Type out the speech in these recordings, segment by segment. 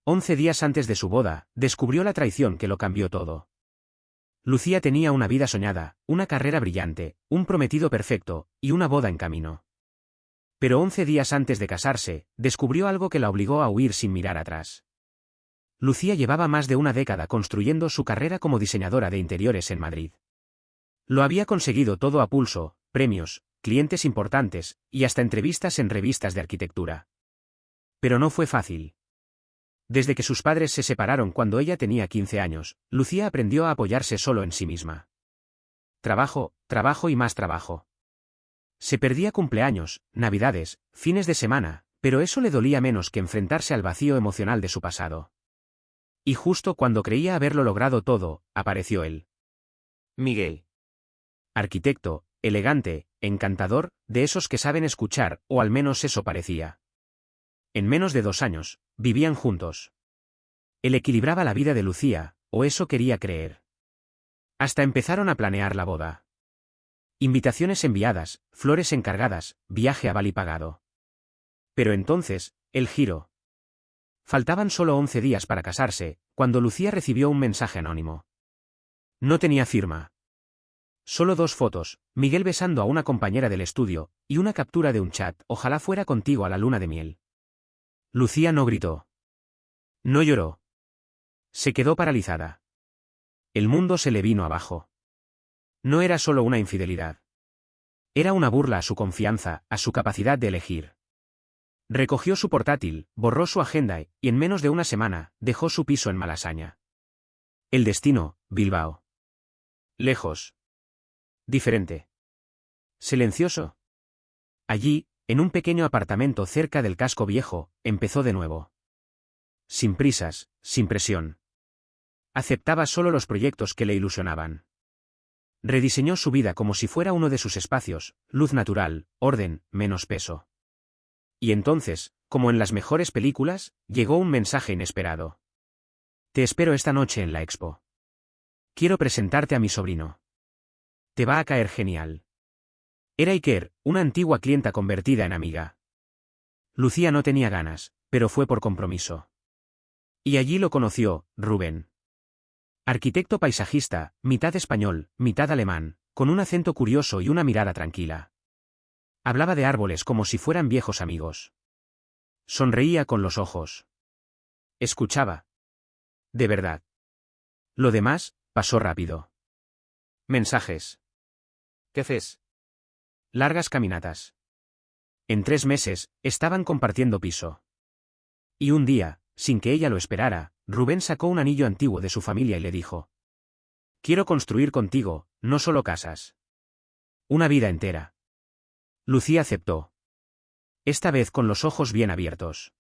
11 días antes de su boda, descubrió la traición que lo cambió todo. Lucía tenía una vida soñada, una carrera brillante, un prometido perfecto, y una boda en camino. Pero 11 días antes de casarse, descubrió algo que la obligó a huir sin mirar atrás. Lucía llevaba más de una década construyendo su carrera como diseñadora de interiores en Madrid. Lo había conseguido todo a pulso, premios, clientes importantes, y hasta entrevistas en revistas de arquitectura. Pero no fue fácil. Desde que sus padres se separaron cuando ella tenía 15 años, Lucía aprendió a apoyarse solo en sí misma. Trabajo, trabajo y más trabajo. Se perdía cumpleaños, navidades, fines de semana, pero eso le dolía menos que enfrentarse al vacío emocional de su pasado. Y justo cuando creía haberlo logrado todo, apareció él. Miguel. Arquitecto, elegante, encantador, de esos que saben escuchar, o al menos eso parecía. En menos de 2 años, vivían juntos. Él equilibraba la vida de Lucía, o eso quería creer. Hasta empezaron a planear la boda. Invitaciones enviadas, flores encargadas, viaje a Bali pagado. Pero entonces, el giro. Faltaban solo 11 días para casarse, cuando Lucía recibió un mensaje anónimo. No tenía firma. Solo 2 fotos, Miguel besando a una compañera del estudio, y una captura de un chat, ojalá fuera contigo a la luna de miel. Lucía no gritó. No lloró. Se quedó paralizada. El mundo se le vino abajo. No era solo una infidelidad. Era una burla a su confianza, a su capacidad de elegir. Recogió su portátil, borró su agenda y, en menos de una semana, dejó su piso en Malasaña. El destino, Bilbao. Lejos. Diferente. Silencioso. Allí, en un pequeño apartamento cerca del casco viejo, empezó de nuevo. Sin prisas, sin presión. Aceptaba solo los proyectos que le ilusionaban. Rediseñó su vida como si fuera uno de sus espacios, luz natural, orden, menos peso. Y entonces, como en las mejores películas, llegó un mensaje inesperado. Te espero esta noche en la expo. Quiero presentarte a mi sobrino. Te va a caer genial. Era Iker, una antigua clienta convertida en amiga. Lucía no tenía ganas, pero fue por compromiso. Y allí lo conoció, Rubén. Arquitecto paisajista, mitad español, mitad alemán, con un acento curioso y una mirada tranquila. Hablaba de árboles como si fueran viejos amigos. Sonreía con los ojos. Escuchaba. De verdad. Lo demás, pasó rápido. Mensajes. ¿Qué haces? Largas caminatas. En 3 meses, estaban compartiendo piso. Y un día, sin que ella lo esperara, Rubén sacó un anillo antiguo de su familia y le dijo: Quiero construir contigo, no solo casas. Una vida entera. Lucía aceptó. Esta vez con los ojos bien abiertos.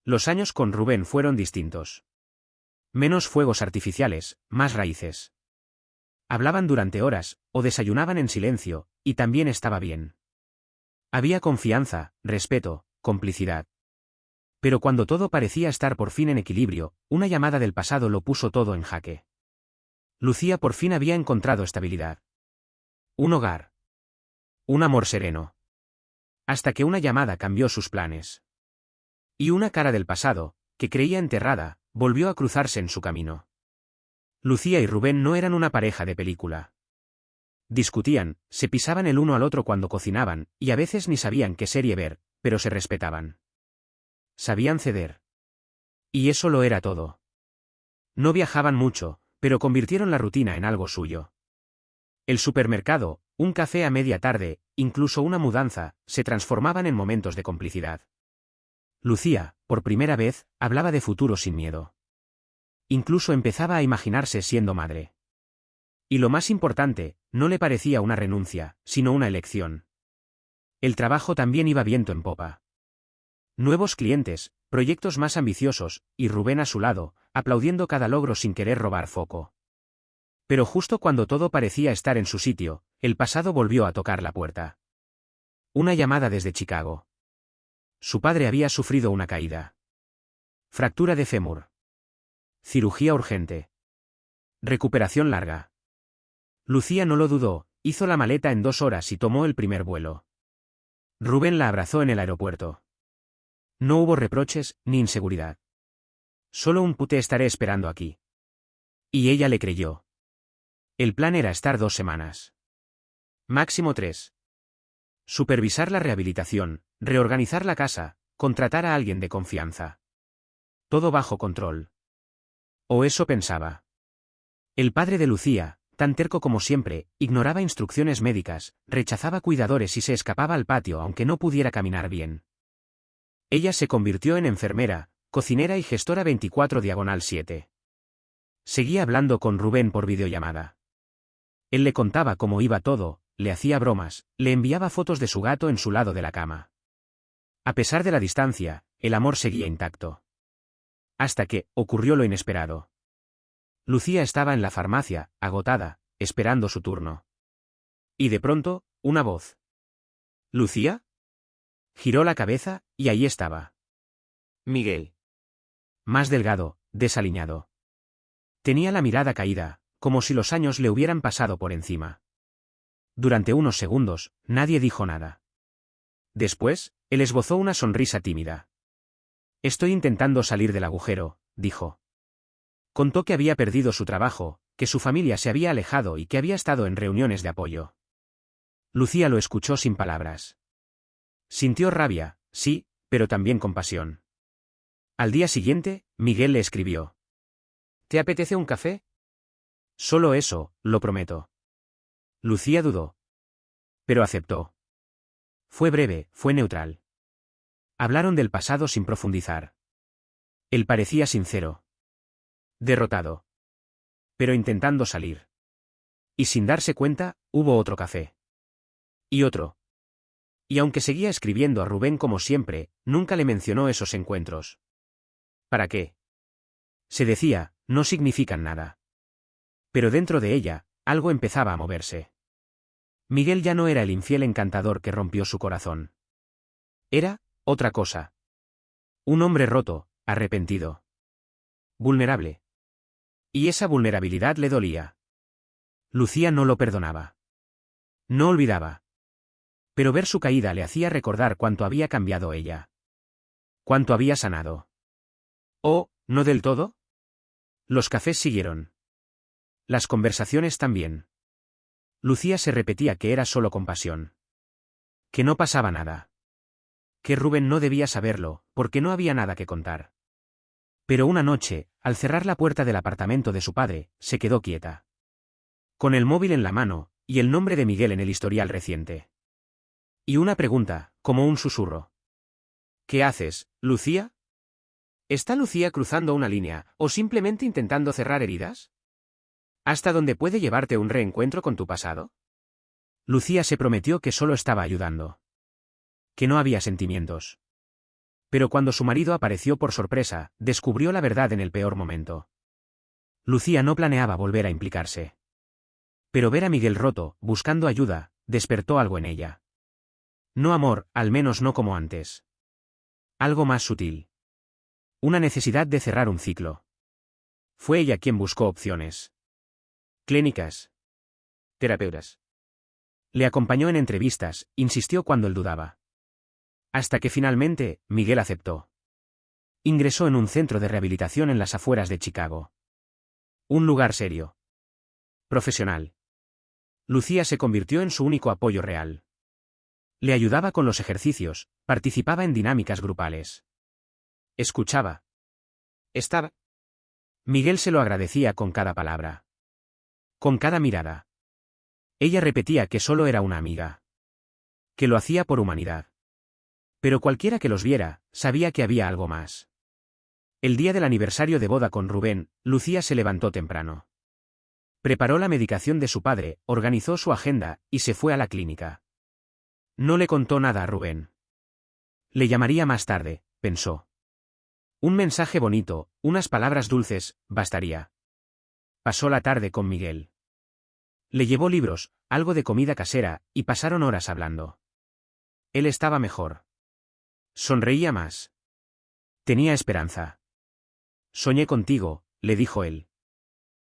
Los años con Rubén fueron distintos. Menos fuegos artificiales, más raíces. Hablaban durante horas, o desayunaban en silencio, y también estaba bien. Había confianza, respeto, complicidad. Pero cuando todo parecía estar por fin en equilibrio, una llamada del pasado lo puso todo en jaque. Lucía por fin había encontrado estabilidad. Un hogar. Un amor sereno. Hasta que una llamada cambió sus planes. Y una cara del pasado, que creía enterrada, volvió a cruzarse en su camino. Lucía y Rubén no eran una pareja de película. Discutían, se pisaban el uno al otro cuando cocinaban, y a veces ni sabían qué serie ver, pero se respetaban. Sabían ceder. Y eso lo era todo. No viajaban mucho, pero convirtieron la rutina en algo suyo. El supermercado, un café a media tarde, incluso una mudanza, se transformaban en momentos de complicidad. Lucía, por primera vez, hablaba de futuro sin miedo. Incluso empezaba a imaginarse siendo madre. Y lo más importante, no le parecía una renuncia, sino una elección. El trabajo también iba viento en popa. Nuevos clientes, proyectos más ambiciosos, y Rubén a su lado, aplaudiendo cada logro sin querer robar foco. Pero justo cuando todo parecía estar en su sitio, el pasado volvió a tocar la puerta. Una llamada desde Chicago. Su padre había sufrido una caída. Fractura de fémur. Cirugía urgente. Recuperación larga. Lucía no lo dudó, hizo la maleta en 2 horas y tomó el primer vuelo. Rubén la abrazó en el aeropuerto. No hubo reproches, ni inseguridad. Solo un pute estaré esperando aquí. Y ella le creyó. El plan era estar 2 semanas. Máximo 3. Supervisar la rehabilitación, reorganizar la casa, contratar a alguien de confianza. Todo bajo control. O eso pensaba. El padre de Lucía, tan terco como siempre, ignoraba instrucciones médicas, rechazaba cuidadores y se escapaba al patio aunque no pudiera caminar bien. Ella se convirtió en enfermera, cocinera y gestora 24/7. Seguía hablando con Rubén por videollamada. Él le contaba cómo iba todo, le hacía bromas, le enviaba fotos de su gato en su lado de la cama. A pesar de la distancia, el amor seguía intacto. Hasta que ocurrió lo inesperado. Lucía estaba en la farmacia, agotada, esperando su turno. Y de pronto, una voz. ¿Lucía? Giró la cabeza, y ahí estaba. Miguel. Más delgado, desaliñado. Tenía la mirada caída, como si los años le hubieran pasado por encima. Durante unos segundos, nadie dijo nada. Después, él esbozó una sonrisa tímida. Estoy intentando salir del agujero, dijo. Contó que había perdido su trabajo, que su familia se había alejado y que había estado en reuniones de apoyo. Lucía lo escuchó sin palabras. Sintió rabia, sí, pero también compasión. Al día siguiente, Miguel le escribió. ¿Te apetece un café? Solo eso, lo prometo. Lucía dudó. Pero aceptó. Fue breve, fue neutral. Hablaron del pasado sin profundizar. Él parecía sincero. Derrotado. Pero intentando salir. Y sin darse cuenta, hubo otro café. Y otro. Y aunque seguía escribiendo a Rubén como siempre, nunca le mencionó esos encuentros. ¿Para qué? Se decía, no significan nada. Pero dentro de ella, algo empezaba a moverse. Miguel ya no era el infiel encantador que rompió su corazón. Era, otra cosa. Un hombre roto, arrepentido. Vulnerable. Y esa vulnerabilidad le dolía. Lucía no lo perdonaba. No olvidaba. Pero ver su caída le hacía recordar cuánto había cambiado ella. Cuánto había sanado. ¿Oh, no del todo? Los cafés siguieron. Las conversaciones también. Lucía se repetía que era solo compasión. Que no pasaba nada. Que Rubén no debía saberlo, porque no había nada que contar. Pero una noche, al cerrar la puerta del apartamento de su padre, se quedó quieta. Con el móvil en la mano, y el nombre de Miguel en el historial reciente. Y una pregunta, como un susurro. ¿Qué haces, Lucía? ¿Está Lucía cruzando una línea, o simplemente intentando cerrar heridas? ¿Hasta dónde puede llevarte un reencuentro con tu pasado? Lucía se prometió que solo estaba ayudando. Que no había sentimientos. Pero cuando su marido apareció por sorpresa, descubrió la verdad en el peor momento. Lucía no planeaba volver a implicarse. Pero ver a Miguel roto, buscando ayuda, despertó algo en ella. No amor, al menos no como antes. Algo más sutil. Una necesidad de cerrar un ciclo. Fue ella quien buscó opciones. Clínicas. Terapeutas. Le acompañó en entrevistas, insistió cuando él dudaba. Hasta que finalmente, Miguel aceptó. Ingresó en un centro de rehabilitación en las afueras de Chicago. Un lugar serio. Profesional. Lucía se convirtió en su único apoyo real. Le ayudaba con los ejercicios, participaba en dinámicas grupales. Escuchaba. Estaba. Miguel se lo agradecía con cada palabra. Con cada mirada. Ella repetía que solo era una amiga. Que lo hacía por humanidad. Pero cualquiera que los viera, sabía que había algo más. El día del aniversario de boda con Rubén, Lucía se levantó temprano. Preparó la medicación de su padre, organizó su agenda, y se fue a la clínica. No le contó nada a Rubén. Le llamaría más tarde, pensó. Un mensaje bonito, unas palabras dulces, bastaría. Pasó la tarde con Miguel. Le llevó libros, algo de comida casera, y pasaron horas hablando. Él estaba mejor. Sonreía más. Tenía esperanza. Soñé contigo, le dijo él.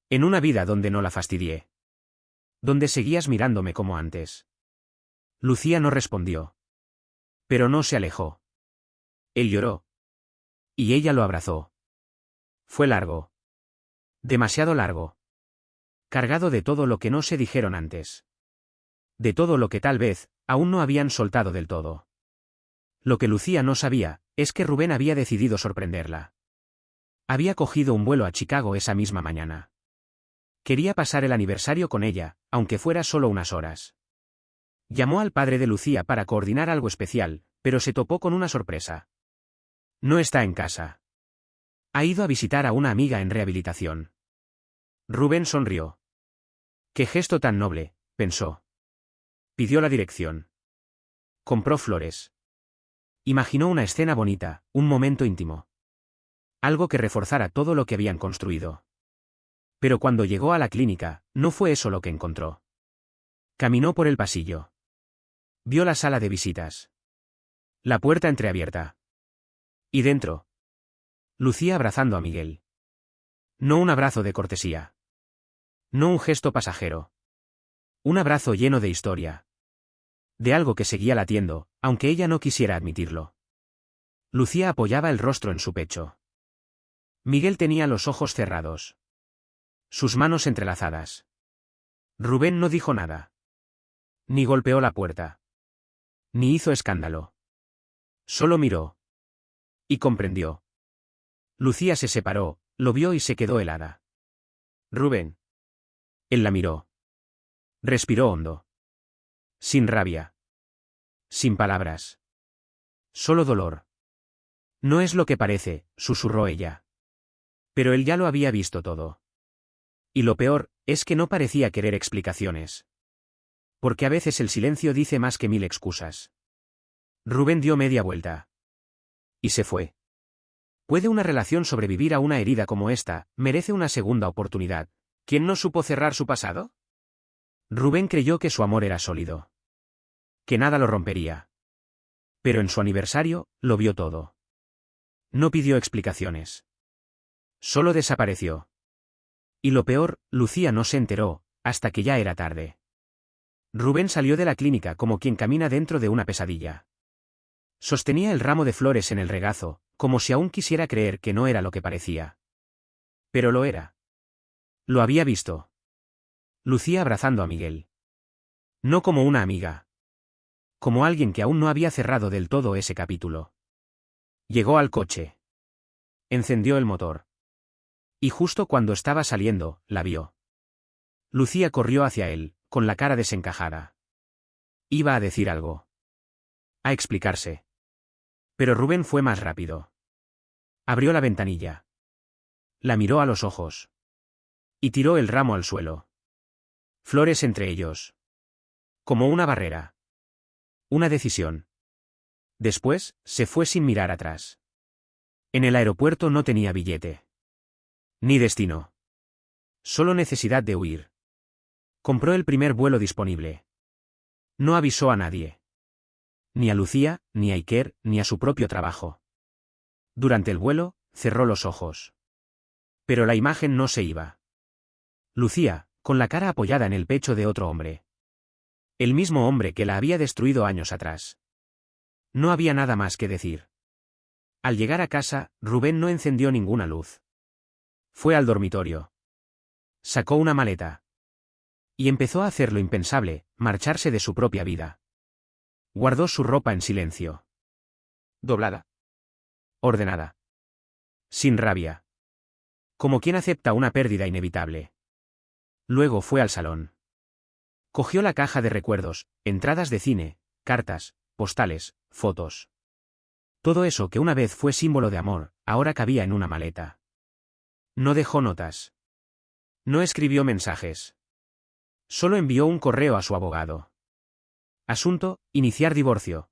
En una vida donde no la fastidié. Donde seguías mirándome como antes. Lucía no respondió. Pero no se alejó. Él lloró. Y ella lo abrazó. Fue largo. Demasiado largo. Cargado de todo lo que no se dijeron antes. De todo lo que tal vez, aún no habían soltado del todo. Lo que Lucía no sabía, es que Rubén había decidido sorprenderla. Había cogido un vuelo a Chicago esa misma mañana. Quería pasar el aniversario con ella, aunque fuera solo unas horas. Llamó al padre de Lucía para coordinar algo especial, pero se topó con una sorpresa. No está en casa. Ha ido a visitar a una amiga en rehabilitación. Rubén sonrió. Qué gesto tan noble, pensó. Pidió la dirección. Compró flores. Imaginó una escena bonita, un momento íntimo. Algo que reforzara todo lo que habían construido. Pero cuando llegó a la clínica, no fue eso lo que encontró. Caminó por el pasillo. Vio la sala de visitas. La puerta entreabierta. Y dentro. Lucía abrazando a Miguel. No un abrazo de cortesía. No un gesto pasajero. Un abrazo lleno de historia. De algo que seguía latiendo, aunque ella no quisiera admitirlo. Lucía apoyaba el rostro en su pecho. Miguel tenía los ojos cerrados. Sus manos entrelazadas. Rubén no dijo nada. Ni golpeó la puerta. Ni hizo escándalo. Solo miró. Y comprendió. Lucía se separó, lo vio y se quedó helada. Rubén. Él la miró. Respiró hondo. Sin rabia. Sin palabras. Solo dolor. No es lo que parece, susurró ella. Pero él ya lo había visto todo. Y lo peor, es que no parecía querer explicaciones. Porque a veces el silencio dice más que 1000 excusas. Rubén dio media vuelta. Y se fue. ¿Puede una relación sobrevivir a una herida como esta? ¿Merece una segunda oportunidad? ¿Quién no supo cerrar su pasado? Rubén creyó que su amor era sólido. Que nada lo rompería. Pero en su aniversario, lo vio todo. No pidió explicaciones. Solo desapareció. Y lo peor, Lucía no se enteró, hasta que ya era tarde. Rubén salió de la clínica como quien camina dentro de una pesadilla. Sostenía el ramo de flores en el regazo, como si aún quisiera creer que no era lo que parecía. Pero lo era. Lo había visto. Lucía abrazando a Miguel. No como una amiga. Como alguien que aún no había cerrado del todo ese capítulo. Llegó al coche. Encendió el motor. Y justo cuando estaba saliendo, la vio. Lucía corrió hacia él, con la cara desencajada. Iba a decir algo. A explicarse. Pero Rubén fue más rápido. Abrió la ventanilla. La miró a los ojos. Y tiró el ramo al suelo. Flores entre ellos. Como una barrera. Una decisión. Después, se fue sin mirar atrás. En el aeropuerto no tenía billete. Ni destino. Solo necesidad de huir. Compró el primer vuelo disponible. No avisó a nadie. Ni a Lucía, ni a Iker, ni a su propio trabajo. Durante el vuelo, cerró los ojos. Pero la imagen no se iba. Lucía, con la cara apoyada en el pecho de otro hombre. El mismo hombre que la había destruido años atrás. No había nada más que decir. Al llegar a casa, Rubén no encendió ninguna luz. Fue al dormitorio. Sacó una maleta. Y empezó a hacer lo impensable, marcharse de su propia vida. Guardó su ropa en silencio. Doblada. Ordenada. Sin rabia. Como quien acepta una pérdida inevitable. Luego fue al salón. Cogió la caja de recuerdos, entradas de cine, cartas, postales, fotos. Todo eso que una vez fue símbolo de amor, ahora cabía en una maleta. No dejó notas. No escribió mensajes. Solo envió un correo a su abogado. Asunto, iniciar divorcio.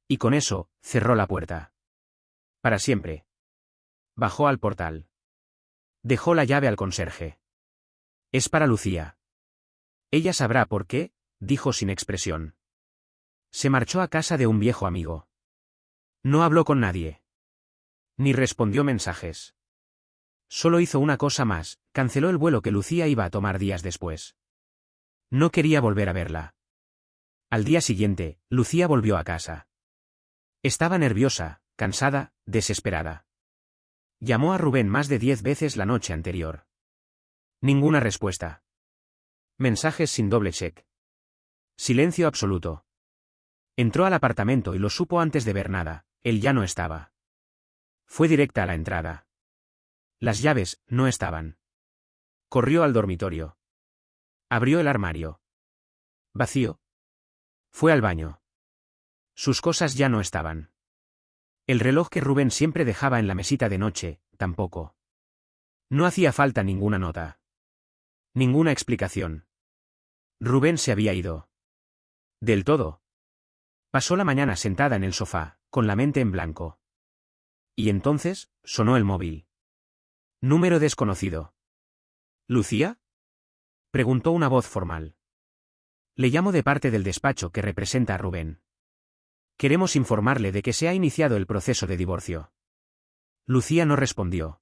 Y con eso, cerró la puerta. Para siempre. Bajó al portal. Dejó la llave al conserje. Es para Lucía. Ella sabrá por qué, dijo sin expresión. Se marchó a casa de un viejo amigo. No habló con nadie. Ni respondió mensajes. Solo hizo una cosa más, canceló el vuelo que Lucía iba a tomar días después. No quería volver a verla. Al día siguiente, Lucía volvió a casa. Estaba nerviosa, cansada, desesperada. Llamó a Rubén más de 10 veces la noche anterior. Ninguna respuesta. Mensajes sin doble check. Silencio absoluto. Entró al apartamento y lo supo antes de ver nada, él ya no estaba. Fue directa a la entrada. Las llaves no estaban. Corrió al dormitorio. Abrió el armario. Vacío. Fue al baño. Sus cosas ya no estaban. El reloj que Rubén siempre dejaba en la mesita de noche, tampoco. No hacía falta ninguna nota. Ninguna explicación. Rubén se había ido. Del todo. Pasó la mañana sentada en el sofá, con la mente en blanco. Y entonces, sonó el móvil. Número desconocido. ¿Lucía? Preguntó una voz formal. Le llamo de parte del despacho que representa a Rubén. Queremos informarle de que se ha iniciado el proceso de divorcio. Lucía no respondió.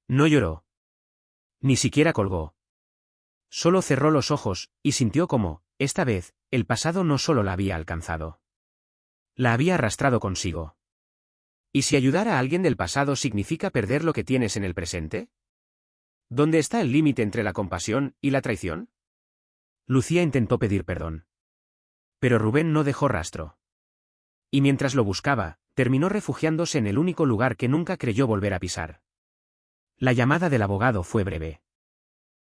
No lloró. Ni siquiera colgó. Solo cerró los ojos, y sintió cómo, esta vez, el pasado no solo la había alcanzado. La había arrastrado consigo. ¿Y si ayudar a alguien del pasado significa perder lo que tienes en el presente? ¿Dónde está el límite entre la compasión y la traición? Lucía intentó pedir perdón. Pero Rubén no dejó rastro. Y mientras lo buscaba, terminó refugiándose en el único lugar que nunca creyó volver a pisar. La llamada del abogado fue breve.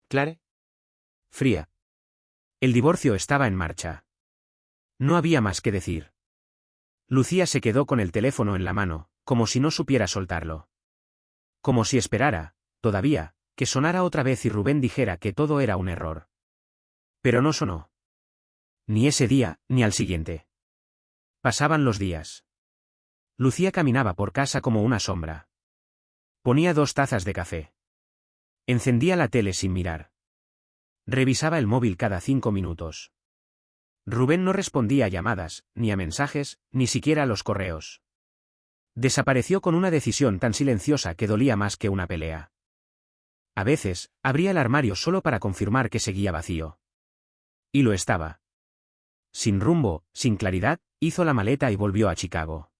¿Clare? Fría. El divorcio estaba en marcha. No había más que decir. Lucía se quedó con el teléfono en la mano, como si no supiera soltarlo. Como si esperara, todavía, que sonara otra vez y Rubén dijera que todo era un error. Pero no sonó. Ni ese día, ni al siguiente. Pasaban los días. Lucía caminaba por casa como una sombra. Ponía 2 tazas de café. Encendía la tele sin mirar. Revisaba el móvil cada 5 minutos. Rubén no respondía a llamadas, ni a mensajes, ni siquiera a los correos. Desapareció con una decisión tan silenciosa que dolía más que una pelea. A veces, abría el armario solo para confirmar que seguía vacío. Y lo estaba. Sin rumbo, sin claridad, hizo la maleta y volvió a Chicago.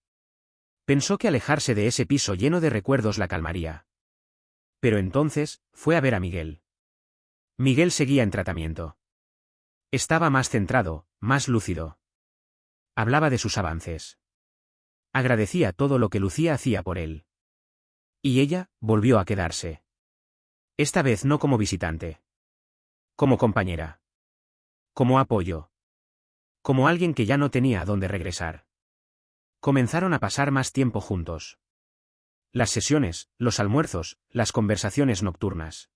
Pensó que alejarse de ese piso lleno de recuerdos la calmaría. Pero entonces, fue a ver a Miguel. Miguel seguía en tratamiento. Estaba más centrado, más lúcido. Hablaba de sus avances. Agradecía todo lo que Lucía hacía por él. Y ella, volvió a quedarse. Esta vez no como visitante. Como compañera. Como apoyo. Como alguien que ya no tenía a dónde regresar. Comenzaron a pasar más tiempo juntos. Las sesiones, los almuerzos, las conversaciones nocturnas.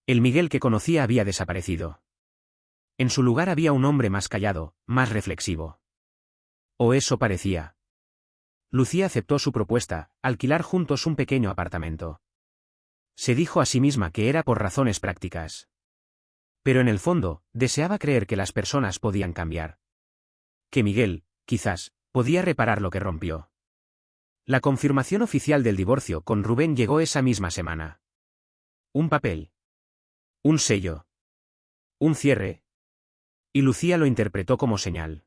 El Miguel que conocía había desaparecido. En su lugar había un hombre más callado, más reflexivo. O eso parecía. Lucía aceptó su propuesta, alquilar juntos un pequeño apartamento. Se dijo a sí misma que era por razones prácticas. Pero en el fondo, deseaba creer que las personas podían cambiar. Que Miguel, quizás, podía reparar lo que rompió. La confirmación oficial del divorcio con Rubén llegó esa misma semana. Un papel. Un sello. Un cierre. Y Lucía lo interpretó como señal.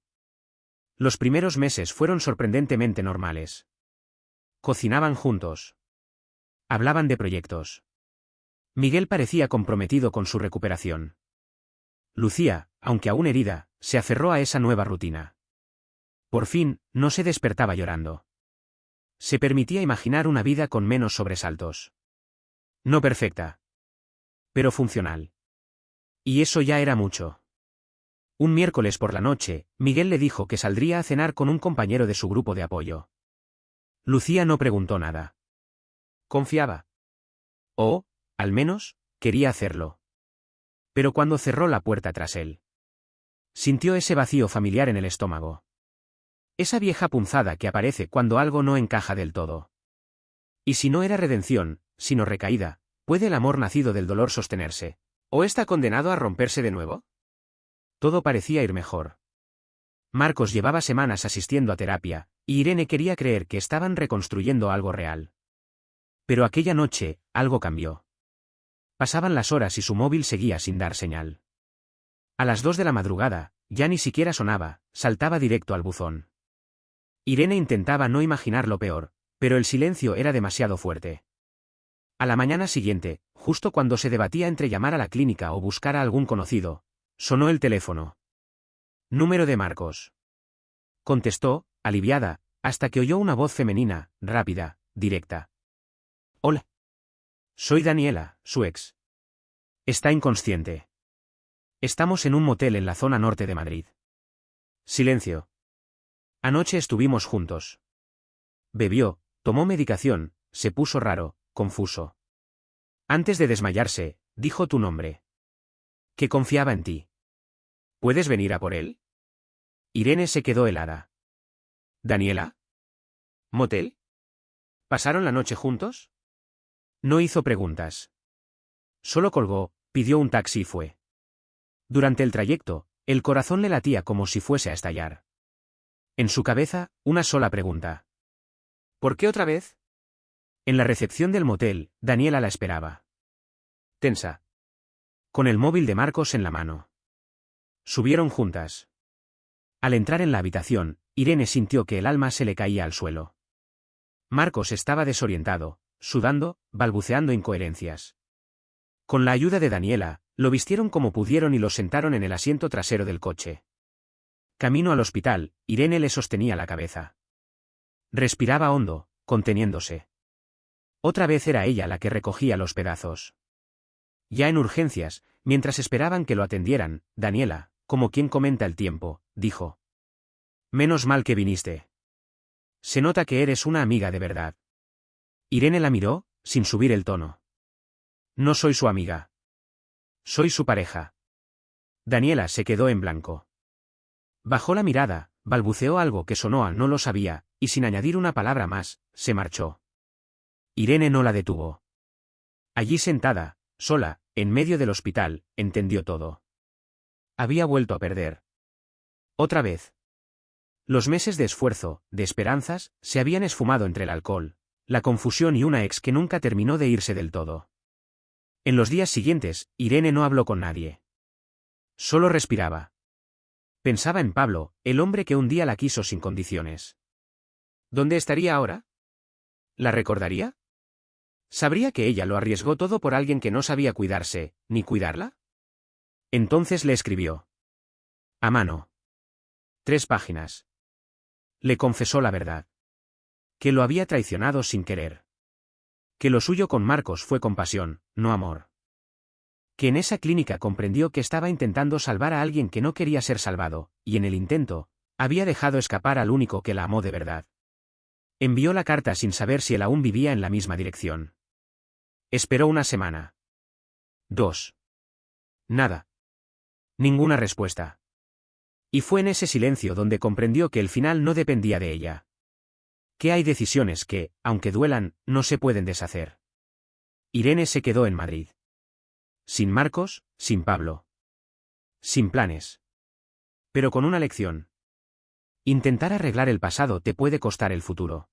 Los primeros meses fueron sorprendentemente normales. Cocinaban juntos. Hablaban de proyectos. Miguel parecía comprometido con su recuperación. Lucía, aunque aún herida, se aferró a esa nueva rutina. Por fin, no se despertaba llorando. Se permitía imaginar una vida con menos sobresaltos. No perfecta. Pero funcional. Y eso ya era mucho. Un miércoles por la noche, Miguel le dijo que saldría a cenar con un compañero de su grupo de apoyo. Lucía no preguntó nada. Confiaba. O, al menos, quería hacerlo. Pero cuando cerró la puerta tras él, sintió ese vacío familiar en el estómago. Esa vieja punzada que aparece cuando algo no encaja del todo. Y si no era redención, sino recaída, ¿puede el amor nacido del dolor sostenerse? ¿O está condenado a romperse de nuevo? Todo parecía ir mejor. Marcos llevaba semanas asistiendo a terapia, y Irene quería creer que estaban reconstruyendo algo real. Pero aquella noche, algo cambió. Pasaban las horas y su móvil seguía sin dar señal. A las 2 de la madrugada, ya ni siquiera sonaba, saltaba directo al buzón. Irene intentaba no imaginar lo peor, pero el silencio era demasiado fuerte. A la mañana siguiente, justo cuando se debatía entre llamar a la clínica o buscar a algún conocido, sonó el teléfono. Número de Marcos. Contestó, aliviada, hasta que oyó una voz femenina, rápida, directa. Hola. Soy Daniela, su ex. Está inconsciente. Estamos en un motel en la zona norte de Madrid. Silencio. Anoche estuvimos juntos. Bebió, tomó medicación, se puso raro, confuso. Antes de desmayarse, dijo tu nombre. Que confiaba en ti. ¿Puedes venir a por él? Irene se quedó helada. ¿Daniela? ¿Motel? ¿Pasaron la noche juntos? No hizo preguntas. Solo colgó, pidió un taxi y fue. Durante el trayecto, el corazón le latía como si fuese a estallar. En su cabeza, una sola pregunta. ¿Por qué otra vez? En la recepción del motel, Daniela la esperaba. Tensa. Con el móvil de Marcos en la mano. Subieron juntas. Al entrar en la habitación, Irene sintió que el alma se le caía al suelo. Marcos estaba desorientado, sudando, balbuceando incoherencias. Con la ayuda de Daniela, lo vistieron como pudieron y lo sentaron en el asiento trasero del coche. Camino al hospital, Irene le sostenía la cabeza. Respiraba hondo, conteniéndose. Otra vez era ella la que recogía los pedazos. Ya en urgencias, mientras esperaban que lo atendieran, Daniela, como quien comenta el tiempo, dijo. Menos mal que viniste. Se nota que eres una amiga de verdad. Irene la miró, sin subir el tono. No soy su amiga. Soy su pareja. Daniela se quedó en blanco. Bajó la mirada, balbuceó algo que sonó a no lo sabía, y sin añadir una palabra más, se marchó. Irene no la detuvo. Allí sentada, sola, en medio del hospital, entendió todo. Había vuelto a perder. Otra vez. Los meses de esfuerzo, de esperanzas, se habían esfumado entre el alcohol, la confusión y una ex que nunca terminó de irse del todo. En los días siguientes, Irene no habló con nadie. Solo respiraba. Pensaba en Pablo, el hombre que un día la quiso sin condiciones. ¿Dónde estaría ahora? ¿La recordaría? ¿Sabría que ella lo arriesgó todo por alguien que no sabía cuidarse, ni cuidarla? Entonces le escribió. A mano. 3 páginas. Le confesó la verdad. Que lo había traicionado sin querer. Que lo suyo con Marcos fue compasión, no amor. Que en esa clínica comprendió que estaba intentando salvar a alguien que no quería ser salvado, y en el intento, había dejado escapar al único que la amó de verdad. Envió la carta sin saber si él aún vivía en la misma dirección. Esperó una semana. 2. Nada. Ninguna respuesta. Y fue en ese silencio donde comprendió que el final no dependía de ella. Que hay decisiones que, aunque duelan, no se pueden deshacer. Irene se quedó en Madrid. Sin Marcos, sin Pablo. Sin planes. Pero con una lección. Intentar arreglar el pasado te puede costar el futuro.